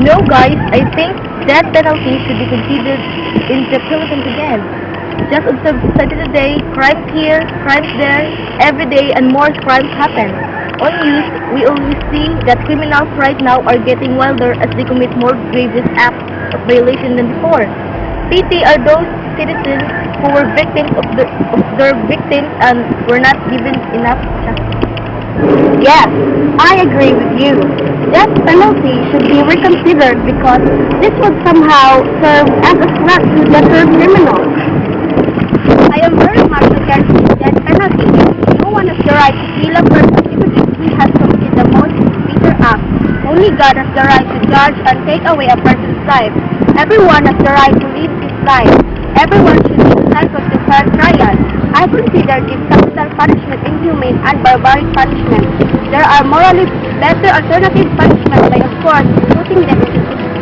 Guys, I think death penalty should be considered in the Philippines again. Just observe society today, crimes here, crimes there, every day, and more crimes happen. On news, we always see that criminals right now are getting wilder as they commit more grievous acts of violation than before. Pity are those citizens who were victims of their victims and were not given enough justice. Yes, I agree with you. Death penalty should be reconsidered because this would somehow serve as a threat to deter criminals. I am very much against death penalty. No one has the right to kill a person even if he has committed the most bitter act. Only God has the right to judge and take away a person's life. Everyone has the right to live his life. Everyone should be entitled to fair trial. I consider this capital punishment inhumane and barbaric punishment. There are morally better alternative punishment by, of course, putting them into prison.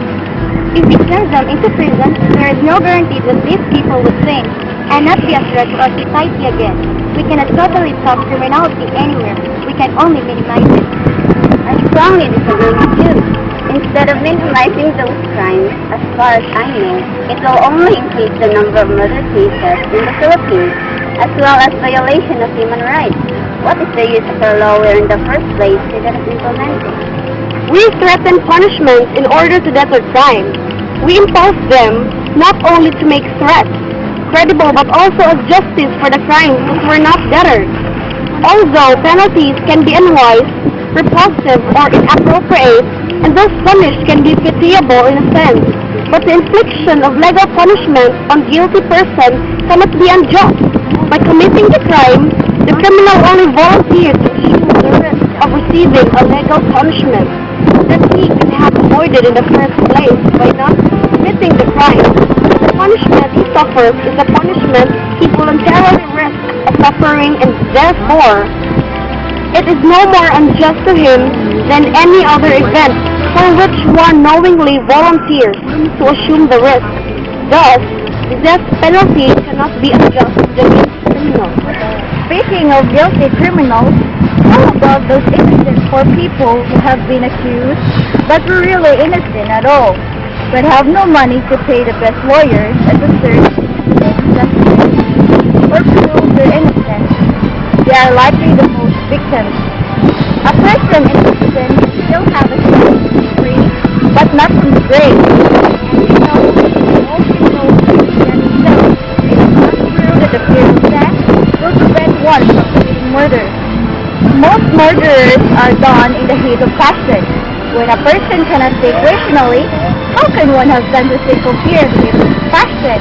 If we send them into prison, there is no guarantee that these people would change and not be a threat to our society again. We cannot totally stop criminality anywhere. We can only minimize it. I strongly disagree with you. Instead of minimizing those crimes, as far as I know, it will only increase the number of murder cases in the Philippines, as well as violation of human rights. What is the use of our law where in the first place we didn't implement it? We threaten punishments in order to deter crime. We impose them not only to make threats credible but also as justice for the crimes that were not deterred. Although penalties can be unwise, repulsive, or inappropriate, and those punished can be pitiable in a sense, but the infliction of legal punishment on guilty persons cannot be unjust. By committing the crime, the criminal only volunteered to assume the risk of receiving a legal punishment that he could have avoided in the first place by not committing the crime. The punishment he suffers is a punishment he voluntarily risks of suffering, and therefore it is no more unjust to him than any other event for which one knowingly volunteers to assume the risk. Thus, the death penalty cannot be unjust against criminals. Speaking of guilty criminals, how about those innocent poor people who have been accused but were really innocent at all, but have no money to pay the best lawyers and to search justice or prove their innocence? They are likely the most victims. A person in prison still have a chance to be free, but not from the grave. And we know that himself, it is not true that the fear of death will prevent one from committing murder. Most murderers are done in the heat of passion. When a person cannot think rationally, how can one have done the same fear with passion?